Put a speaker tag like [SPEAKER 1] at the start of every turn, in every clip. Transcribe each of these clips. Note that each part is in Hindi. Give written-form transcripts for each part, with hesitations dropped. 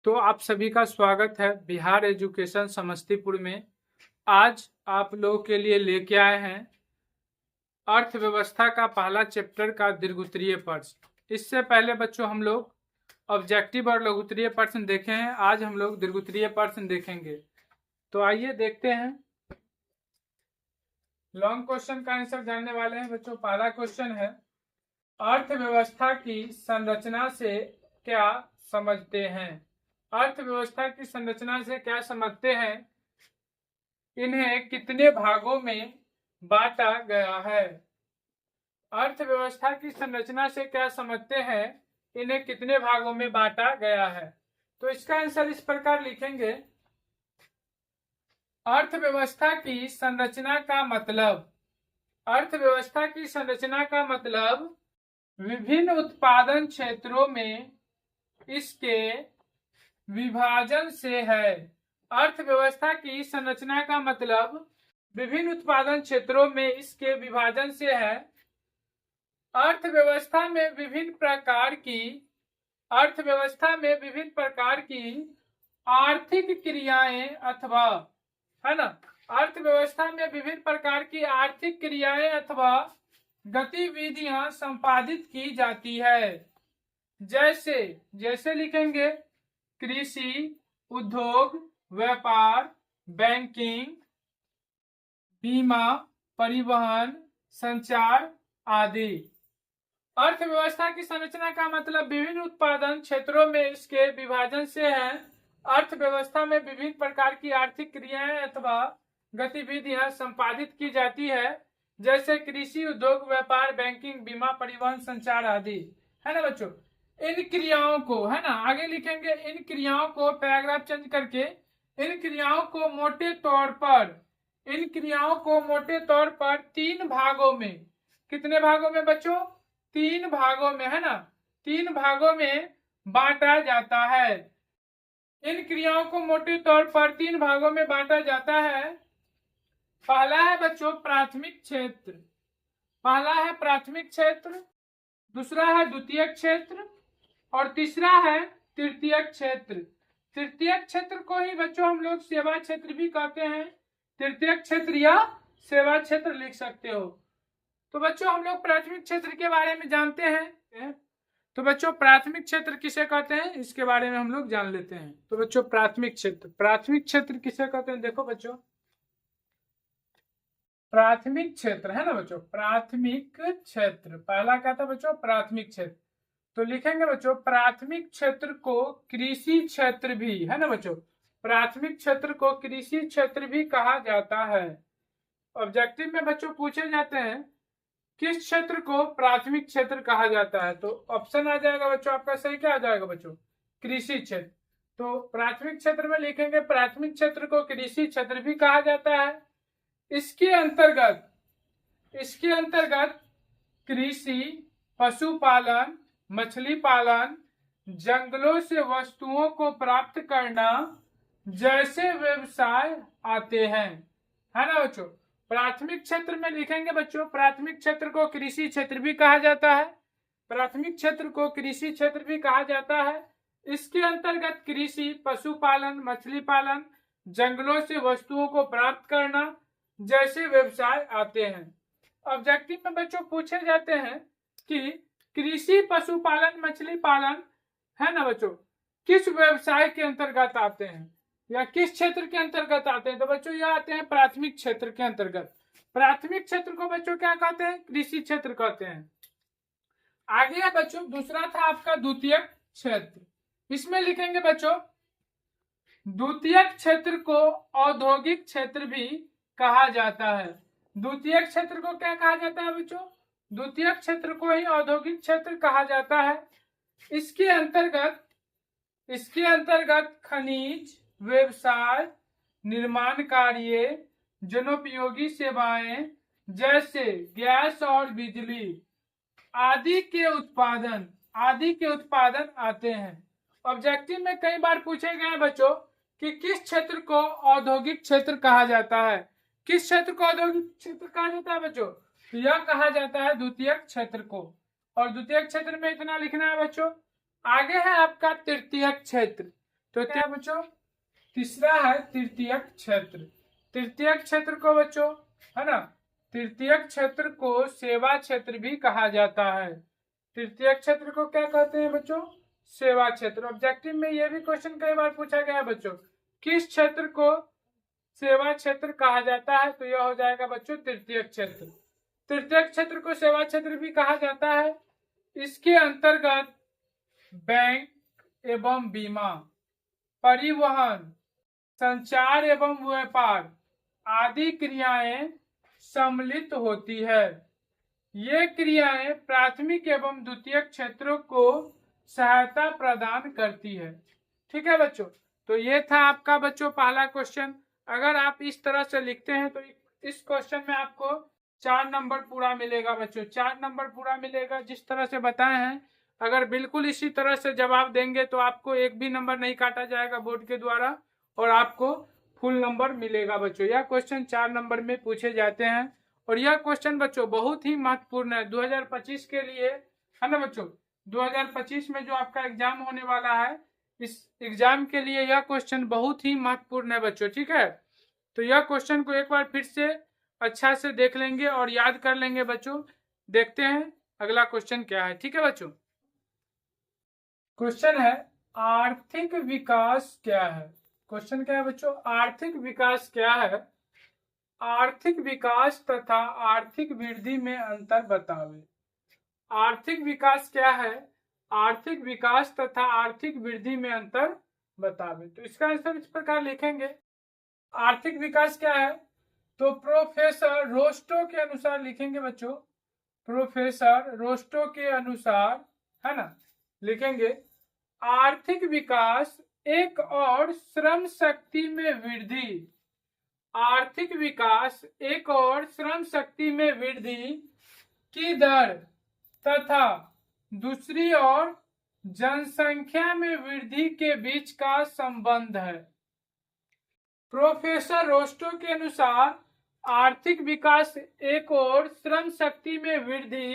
[SPEAKER 1] तो आप सभी का स्वागत है बिहार एजुकेशन समस्तीपुर में। आज आप लोगों के लिए लेके आए हैं अर्थव्यवस्था का पहला चैप्टर का दीर्घोत्तरीय प्रश्न। इससे पहले बच्चों हम लोग ऑब्जेक्टिव और लघुत्तरीय प्रश्न देखे हैं। आज हम लोग दीर्घोत्तरीय प्रश्न देखेंगे। तो आइए देखते हैं। लॉन्ग क्वेश्चन का आंसर जानने वाले हैं बच्चों। पहला क्वेश्चन है, अर्थव्यवस्था की संरचना से क्या समझते हैं? अर्थव्यवस्था की संरचना से क्या समझते हैं? इन्हें कितने भागों में बांटा गया है? अर्थव्यवस्था की संरचना से क्या समझते हैं? इन्हें कितने भागों में बांटा गया है? तो इसका आंसर इस प्रकार लिखेंगे, अर्थव्यवस्था की संरचना का मतलब, अर्थव्यवस्था की संरचना का मतलब विभिन्न उत्पादन क्षेत्रों में इसके विभाजन से है। अर्थव्यवस्था की संरचना का मतलब विभिन्न उत्पादन क्षेत्रों में इसके विभाजन से है। अर्थव्यवस्था में विभिन्न प्रकार की आर्थिक क्रियाएं अथवा, है ना, अर्थव्यवस्था में विभिन्न प्रकार की आर्थिक क्रियाएं अथवा गतिविधियां संपादित की जाती है। जैसे लिखेंगे कृषि, उद्योग, व्यापार, बैंकिंग, बीमा, परिवहन, संचार आदि। अर्थव्यवस्था की संरचना का मतलब विभिन्न उत्पादन क्षेत्रों में इसके विभाजन से है। अर्थव्यवस्था में विभिन्न प्रकार की आर्थिक क्रियाएं अथवा गतिविधियां संपादित की जाती है, जैसे कृषि, उद्योग, व्यापार, बैंकिंग, बीमा, परिवहन, संचार आदि, है ना बच्चों। इन क्रियाओं को, है ना, आगे लिखेंगे, इन क्रियाओं को पैराग्राफ चेंज करके इन क्रियाओं को मोटे तौर पर तीन भागों में, कितने भागों में बच्चों? तीन भागों में, है ना, तीन भागों में बांटा जाता है। इन क्रियाओं को मोटे तौर पर तीन भागों में बांटा जाता है। पहला है बच्चों प्राथमिक क्षेत्र, दूसरा है द्वितीयक क्षेत्र और तीसरा है तृतीयक क्षेत्र। तृतीयक क्षेत्र को ही बच्चों हम लोग सेवा क्षेत्र भी कहते हैं। तृतीयक क्षेत्र या सेवा क्षेत्र लिख सकते हो। तो बच्चों हम लोग प्राथमिक क्षेत्र के बारे में जानते हैं। तो बच्चों प्राथमिक क्षेत्र किसे कहते हैं, इसके बारे में हम लोग जान लेते हैं। तो बच्चों प्राथमिक क्षेत्र किसे कहते हैं? देखो बच्चों, प्राथमिक क्षेत्र, है ना बच्चों, प्राथमिक क्षेत्र। पहला क्या था बच्चों? प्राथमिक क्षेत्र। तो लिखेंगे बच्चों, प्राथमिक क्षेत्र को कृषि क्षेत्र भी, है ना बच्चों, प्राथमिक क्षेत्र को कृषि क्षेत्र भी कहा जाता है। ऑब्जेक्टिव में बच्चों पूछे जाते हैं किस क्षेत्र को प्राथमिक क्षेत्र कहा जाता है, तो ऑप्शन आ जाएगा बच्चों आपका सही, क्या आ जाएगा बच्चों? कृषि क्षेत्र। तो प्राथमिक क्षेत्र में लिखेंगे प्राथमिक क्षेत्र को कृषि क्षेत्र भी कहा जाता है। इसके अंतर्गत कृषि, पशुपालन, मछली पालन, जंगलों से वस्तुओं को प्राप्त करना जैसे व्यवसाय आते हैं, है ना बच्चों। प्राथमिक क्षेत्र में लिखेंगे बच्चों, प्राथमिक क्षेत्र को कृषि क्षेत्र भी कहा जाता है। प्राथमिक क्षेत्र को कृषि क्षेत्र भी कहा जाता है। इसके अंतर्गत कृषि, पशुपालन, मछली पालन, जंगलों से वस्तुओं को प्राप्त करना जैसे व्यवसाय आते हैं। ऑब्जेक्टिव में बच्चों पूछे जाते हैं कि कृषि, पशुपालन, मछली पालन, है ना बच्चों, किस व्यवसाय के अंतर्गत आते हैं या किस क्षेत्र के अंतर्गत आते हैं? तो बच्चों यह आते हैं प्राथमिक क्षेत्र के अंतर्गत। प्राथमिक क्षेत्र को बच्चों क्या कहते हैं? कृषि क्षेत्र कहते हैं। आगे है बच्चों, दूसरा था आपका द्वितीयक क्षेत्र। इसमें लिखेंगे बच्चों, द्वितीयक क्षेत्र को औद्योगिक क्षेत्र भी कहा जाता है। द्वितीयक क्षेत्र को क्या कहा जाता है बच्चों? द्वितीयक क्षेत्र को ही औद्योगिक क्षेत्र कहा जाता है। इसके अंतर्गत खनिज, व्यवसाय, निर्माण कार्य, जनोपयोगी सेवाएं जैसे गैस और बिजली आदि के उत्पादन आते हैं। ऑब्जेक्टिव में कई बार पूछे गए हैं बच्चों कि किस क्षेत्र को औद्योगिक क्षेत्र कहा जाता है। किस क्षेत्र को औद्योगिक क्षेत्र कहा जाता है बच्चों? तो यह कहा जाता है द्वितीयक क्षेत्र को। और द्वितीयक क्षेत्र में इतना लिखना है बच्चों। आगे है आपका तृतीयक क्षेत्र। तो क्या बच्चों, तीसरा है तृतीयक क्षेत्र। तृतीयक क्षेत्र को बच्चों, है ना, तृतीयक क्षेत्र को सेवा क्षेत्र भी कहा जाता है। तृतीयक क्षेत्र को क्या कहते हैं बच्चों, सेवा क्षेत्र। ऑब्जेक्टिव में यह भी क्वेश्चन कई बार पूछा गया है बच्चों, किस क्षेत्र को सेवा क्षेत्र कहा जाता है, तो यह हो जाएगा बच्चों तृतीयक क्षेत्र। तृतीयक क्षेत्र को सेवा क्षेत्र भी कहा जाता है। इसके अंतर्गत बैंक एवं बीमा, परिवहन, संचार एवं व्यापार आदि क्रियाएं सम्मिलित होती है। ये क्रियाएं प्राथमिक एवं द्वितीयक क्षेत्रों को सहायता प्रदान करती है। ठीक है बच्चों, तो ये था आपका बच्चों पहला क्वेश्चन। अगर आप इस तरह से लिखते हैं तो इस क्वेश्चन में आपको 4 नंबर पूरा मिलेगा बच्चों, 4 नंबर पूरा मिलेगा। जिस तरह से बताए हैं, अगर बिल्कुल इसी तरह से जवाब देंगे तो आपको एक भी नंबर नहीं काटा जाएगा बोर्ड के द्वारा और आपको फुल नंबर मिलेगा बच्चों। यह क्वेश्चन 4 नंबर में पूछे जाते हैं और यह क्वेश्चन बच्चों बहुत ही महत्वपूर्ण है 2025 के लिए, है ना बच्चों। 2025 में जो आपका एग्जाम होने वाला है, इस एग्जाम के लिए यह क्वेश्चन बहुत ही महत्वपूर्ण है बच्चों। ठीक है, तो यह क्वेश्चन को एक बार फिर से अच्छा से देख लेंगे और याद कर लेंगे बच्चों। देखते हैं अगला क्वेश्चन क्या है। ठीक है बच्चों, क्वेश्चन है आर्थिक विकास क्या है। क्वेश्चन क्या है बच्चों, आर्थिक विकास क्या है। आर्थिक विकास तथा आर्थिक वृद्धि में अंतर बतावे। आर्थिक विकास क्या है, आर्थिक विकास तथा आर्थिक वृद्धि में अंतर बतावे। तो इसका आंसर इस प्रकार लिखेंगे, आर्थिक विकास क्या है, तो प्रोफेसर रोस्टो के अनुसार लिखेंगे बच्चों, प्रोफेसर रोस्टो के अनुसार, है ना, लिखेंगे आर्थिक विकास एक और श्रम शक्ति में वृद्धि। आर्थिक विकास एक और श्रम शक्ति में वृद्धि की दर तथा दूसरी ओर जनसंख्या में वृद्धि के बीच का संबंध है। प्रोफेसर रोस्टो के अनुसार आर्थिक विकास एक और श्रम शक्ति में वृद्धि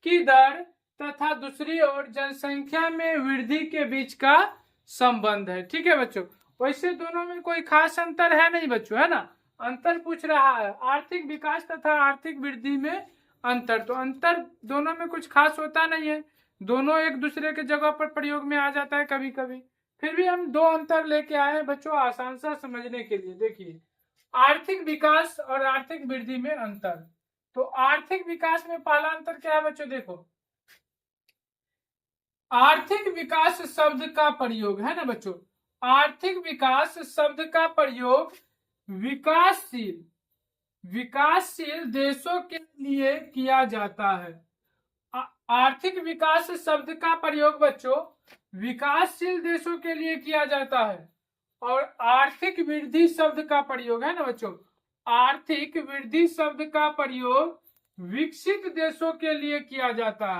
[SPEAKER 1] की दर तथा दूसरी ओर जनसंख्या में वृद्धि के बीच का संबंध है। ठीक है बच्चों, वैसे दोनों में कोई खास अंतर है नहीं बच्चों, है ना। अंतर पूछ रहा है आर्थिक विकास तथा आर्थिक वृद्धि में अंतर, तो अंतर दोनों में कुछ खास होता नहीं है, दोनों एक दूसरे के जगह पर प्रयोग में आ जाता है कभी कभी। फिर भी हम 2 अंतर लेके आए हैं बच्चों आसान सा समझने के लिए। देखिए आर्थिक विकास और आर्थिक वृद्धि में अंतर। तो आर्थिक विकास में पहला अंतर क्या है बच्चों, देखो आर्थिक विकास शब्द का प्रयोग, है ना बच्चों, आर्थिक विकास शब्द का प्रयोग विकासशील देशों के लिए किया जाता है। आर्थिक विकास शब्द का प्रयोग बच्चों विकासशील देशों के लिए किया जाता है और आर्थिक वृद्धि शब्द का प्रयोग, है ना बच्चों, आर्थिक वृद्धि शब्द का प्रयोग विकसित देशों के लिए किया जाता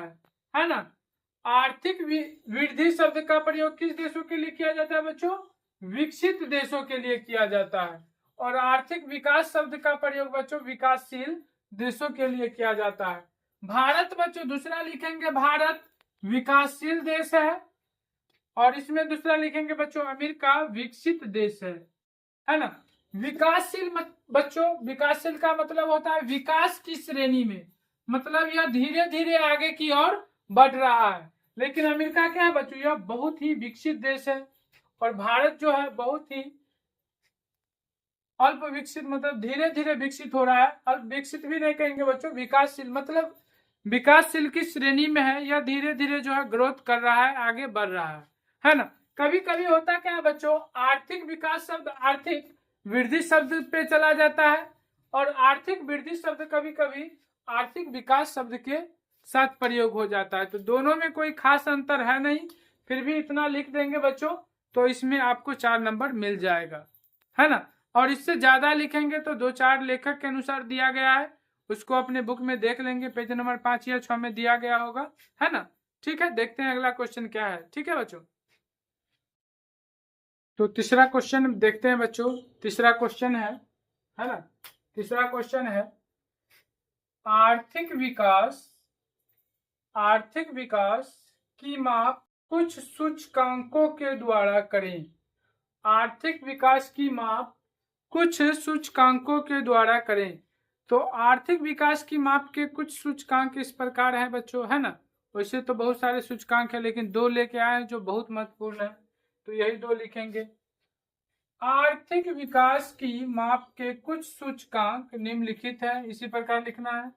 [SPEAKER 1] है ना। आर्थिक वृद्धि शब्द का प्रयोग किस देशों के लिए किया जाता है बच्चों, विकसित देशों के लिए किया जाता है। और आर्थिक विकास शब्द का प्रयोग बच्चों विकासशील देशों के लिए किया जाता है। भारत बच्चों दूसरा लिखेंगे, भारत विकासशील देश है और इसमें दूसरा लिखेंगे बच्चों अमेरिका विकसित देश है ना। विकासशील बच्चों, विकासशील का मतलब होता है विकास की श्रेणी में, मतलब यह धीरे धीरे आगे की ओर बढ़ रहा है। लेकिन अमेरिका क्या है बच्चों, यह बहुत ही विकसित देश है और भारत जो है बहुत ही अल्प विकसित, मतलब धीरे धीरे विकसित हो रहा है। अल्प विकसित भी नहीं कहेंगे बच्चों, विकासशील मतलब विकासशील की श्रेणी में है, यह धीरे धीरे जो है ग्रोथ कर रहा है, आगे बढ़ रहा है ना। कभी कभी होता क्या है बच्चों, आर्थिक विकास शब्द आर्थिक वृद्धि शब्द पे चला जाता है और आर्थिक वृद्धि शब्द कभी कभी आर्थिक विकास शब्द के साथ प्रयोग हो जाता है। तो दोनों में कोई खास अंतर है नहीं, फिर भी इतना लिख देंगे बच्चों तो इसमें आपको 4 नंबर मिल जाएगा, है ना। और इससे ज्यादा लिखेंगे तो 2-4 लेखक के अनुसार दिया गया है, उसको अपने बुक में देख लेंगे, पेज नंबर 5 या 6 में दिया गया होगा, है ना। ठीक है, देखते हैं अगला क्वेश्चन क्या है। ठीक है बच्चों, तो तीसरा क्वेश्चन देखते हैं बच्चों। तीसरा क्वेश्चन है ना, तीसरा क्वेश्चन है आर्थिक विकास की माप कुछ सूचकांकों के द्वारा करें। आर्थिक विकास की माप कुछ सूचकांकों के द्वारा करें। तो आर्थिक विकास की माप के कुछ सूचकांक इस प्रकार है बच्चों, है ना। वैसे तो बहुत सारे सूचकांक है, लेकिन दो लेके आए हैं जो बहुत महत्वपूर्ण है, तो यही दो लिखेंगे। आर्थिक विकास की माप के कुछ सूचकांक निम्नलिखित है, इसी प्रकार लिखना है।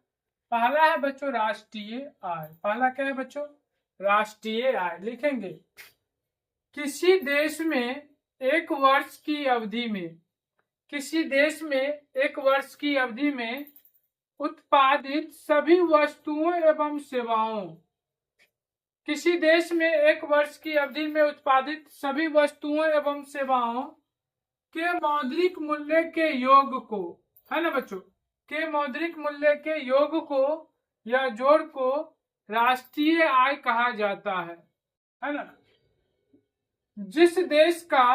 [SPEAKER 1] पहला है बच्चों राष्ट्रीय आय। पहला क्या है बच्चों? राष्ट्रीय आय लिखेंगे। किसी देश में एक वर्ष की अवधि में, किसी देश में एक वर्ष की अवधि में उत्पादित सभी वस्तुओं एवं सेवाओं, किसी देश में एक वर्ष की अवधि में उत्पादित सभी वस्तुओं एवं सेवाओं के मौद्रिक मूल्य के योग को, है ना बच्चों, के मौद्रिक मूल्य के योग को या जोड़ को राष्ट्रीय आय कहा जाता है ना। जिस देश का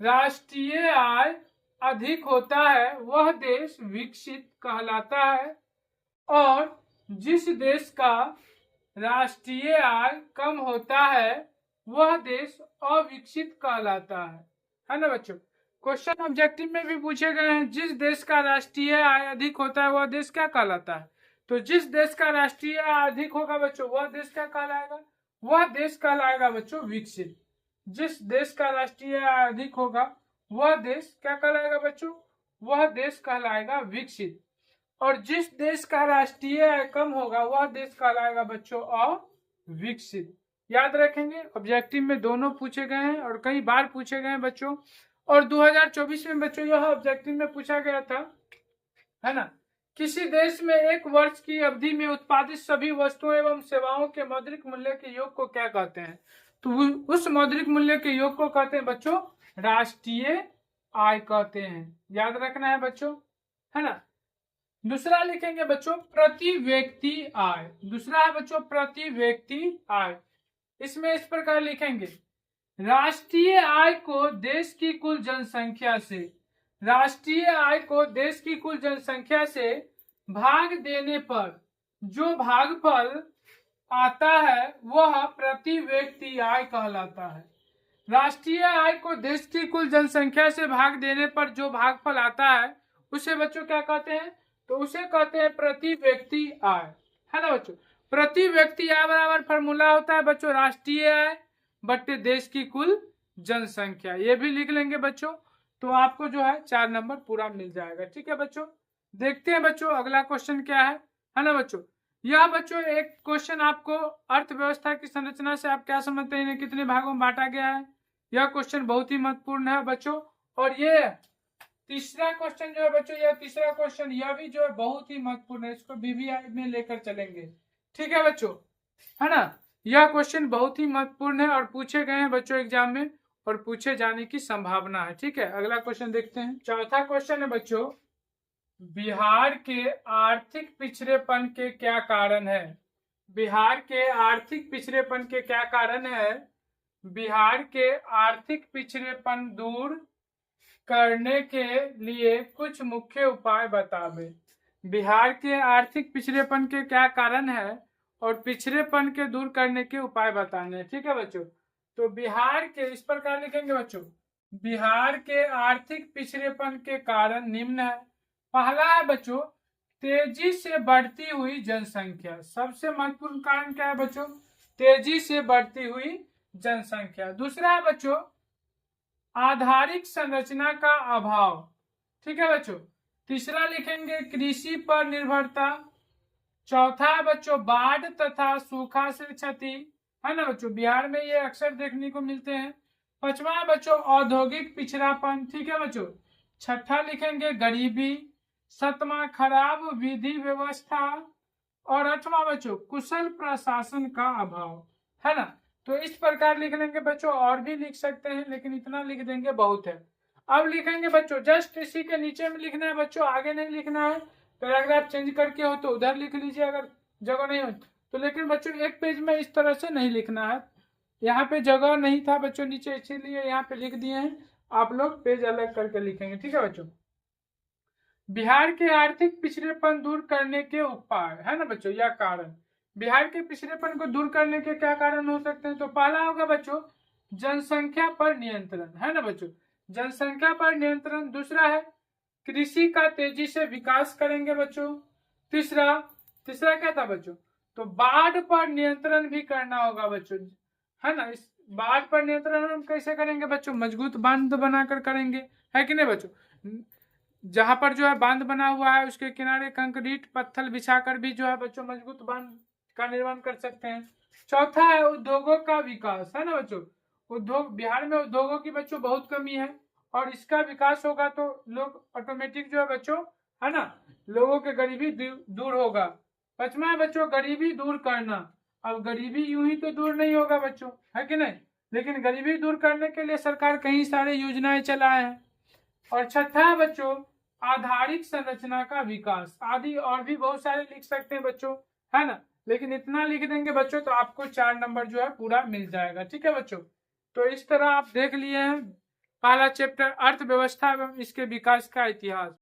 [SPEAKER 1] राष्ट्रीय आय अधिक होता है वह देश विकसित कहलाता है, और जिस देश का राष्ट्रीय आय कम होता है वह देश अविकसित कहलाता है ना बच्चों। क्वेश्चन ऑब्जेक्टिव में भी पूछे गए हैं, जिस देश का राष्ट्रीय आय अधिक होता है वह देश क्या कहलाता है। तो जिस देश का राष्ट्रीय आय अधिक होगा बच्चों वह देश क्या कहलाएगा? वह देश कहलाएगा बच्चों विकसित। जिस देश का राष्ट्रीय आय अधिक होगा वह देश क्या कहलाएगा बच्चों? वह देश कहलाएगा विकसित। और जिस देश का राष्ट्रीय आय कम होगा वह देश कहलाएगा बच्चों अविकसित। याद रखेंगे, ऑब्जेक्टिव में दोनों पूछे गए हैं और कई बार पूछे गए हैं बच्चों, और 2024 में बच्चों यह ऑब्जेक्टिव में पूछा गया था, है ना। किसी देश में एक वर्ष की अवधि में उत्पादित सभी वस्तुओं एवं सेवाओं के मौद्रिक मूल्य के योग को क्या कहते हैं? तो उस मौद्रिक मूल्य के योग को कहते हैं बच्चों राष्ट्रीय आय कहते हैं। याद रखना है बच्चों, है ना। दूसरा लिखेंगे बच्चों प्रति व्यक्ति आय। दूसरा है बच्चों प्रति व्यक्ति आय। इसमें इस प्रकार लिखेंगे, राष्ट्रीय आय को देश की कुल जनसंख्या से, राष्ट्रीय आय को देश की कुल जनसंख्या से भाग देने पर जो भागफल आता है वह प्रति व्यक्ति आय कहलाता है। राष्ट्रीय आय को देश की कुल जनसंख्या से भाग देने पर जो भागफल आता है उसे बच्चों क्या कहते हैं? तो उसे कहते हैं प्रति व्यक्ति आय, है ना बच्चों। प्रति व्यक्ति आय बराबर फॉर्मूला होता है बच्चों राष्ट्रीय आय बट्टे देश की कुल जनसंख्या। ये भी लिख लेंगे बच्चों, तो आपको जो है 4 नंबर पूरा मिल जाएगा। ठीक है बच्चों, देखते हैं बच्चों अगला क्वेश्चन क्या है ना बच्चों। यह बच्चों एक क्वेश्चन आपको अर्थव्यवस्था की संरचना से आप क्या समझते हैं, इन्हें कितने भागों में बांटा गया है, यह क्वेश्चन बहुत ही महत्वपूर्ण है बच्चों। और ये तीसरा क्वेश्चन जो है बच्चों, यह तीसरा क्वेश्चन यह भी जो है बहुत ही महत्वपूर्ण है, इसको बीबीआई में लेकर चलेंगे। ठीक है बच्चों, है ना। यह क्वेश्चन बहुत ही महत्वपूर्ण है और पूछे गए हैं बच्चों एग्जाम में, और पूछे जाने की संभावना है। ठीक है, अगला क्वेश्चन देखते हैं। चौथा क्वेश्चन है बच्चों, बिहार के आर्थिक पिछड़ेपन के क्या कारण है? बिहार के आर्थिक पिछड़ेपन के क्या कारण है? बिहार के आर्थिक पिछड़ेपन दूर करने के लिए कुछ मुख्य उपाय बतावे। बिहार के आर्थिक पिछड़ेपन के क्या कारण है और पिछड़ेपन के दूर करने के उपाय बताने। ठीक है बच्चों, तो बिहार के इस प्रकार लिखेंगे बच्चों, बिहार के आर्थिक पिछड़ेपन के कारण निम्न है। पहला है बच्चों तेजी से बढ़ती हुई जनसंख्या। सबसे महत्वपूर्ण कारण क्या है बच्चों? तेजी से बढ़ती हुई जनसंख्या। दूसरा है बच्चों आधारिक संरचना का अभाव। ठीक है बच्चों। तीसरा लिखेंगे कृषि पर निर्भरता। चौथा है बच्चों बाढ़ तथा सूखा से क्षति, है ना बच्चों, बिहार में ये अक्सर देखने को मिलते हैं। पांचवा है बच्चों औद्योगिक पिछड़ापन। ठीक है बच्चों। छठा लिखेंगे गरीबी। सातवां खराब विधि व्यवस्था, और आठवां बच्चों कुशल प्रशासन का अभाव, है ना। तो इस प्रकार लिख लेंगे बच्चों, और भी लिख सकते हैं लेकिन इतना लिख देंगे बहुत है। अब लिखेंगे बच्चों जस्ट इसी के नीचे में लिखना है बच्चों, आगे नहीं लिखना है। पैराग्राफ चेंज करके हो तो उधर लिख लीजिए अगर जगह नहीं हो तो, लेकिन बच्चों एक पेज में इस तरह से नहीं लिखना है। यहाँ पे जगह नहीं था बच्चों नीचे, इसीलिए यहाँ पे लिख दिए हैं। आप लोग पेज अलग करके लिखेंगे। ठीक है बच्चों। बिहार के आर्थिक पिछड़ेपन दूर करने के उपाय, है ना बच्चों, या कारण। बिहार के पिछड़ेपन को दूर करने के क्या कारण हो सकते हैं? तो पहला होगा बच्चों जनसंख्या पर नियंत्रण, है ना बच्चों। जनसंख्या पर नियंत्रण दूसरा है। कृषि का तेजी से विकास करेंगे बच्चों। तीसरा क्या था बच्चों, तो बाढ़ पर नियंत्रण भी करना होगा बच्चों, है ना। इस बाढ़ पर नियंत्रण हम कैसे करेंगे बच्चों, मजबूत बांध बनाकर करेंगे, है कि नहीं बच्चों। जहां पर जो है बांध बना हुआ है उसके किनारे कंक्रीट पत्थर बिछाकर भी जो है बच्चों मजबूत बांध का निर्माण कर सकते हैं। चौथा है उद्योगों का विकास, है ना बच्चों। उद्योग, बिहार में उद्योगों की बच्चों बहुत कमी है और इसका विकास होगा तो लोग ऑटोमेटिक जो है बच्चों, है ना, लोगों के गरीबी दूर होगा। पांचवा है बच्चों गरीबी दूर करना। अब गरीबी यूं ही तो दूर नहीं होगा बच्चों, है कि नहीं, लेकिन गरीबी दूर करने के लिए सरकार कई सारे योजनाएं चलाए हैं। और छठा है बच्चों आधारिक संरचना का विकास। आदि और भी बहुत सारे लिख सकते हैं बच्चों, है ना, लेकिन इतना लिख देंगे बच्चों तो आपको 4 नंबर जो है पूरा मिल जाएगा। ठीक है बच्चों, तो इस तरह आप देख लिए हैं पहला चैप्टर अर्थव्यवस्था एवं इसके विकास का इतिहास।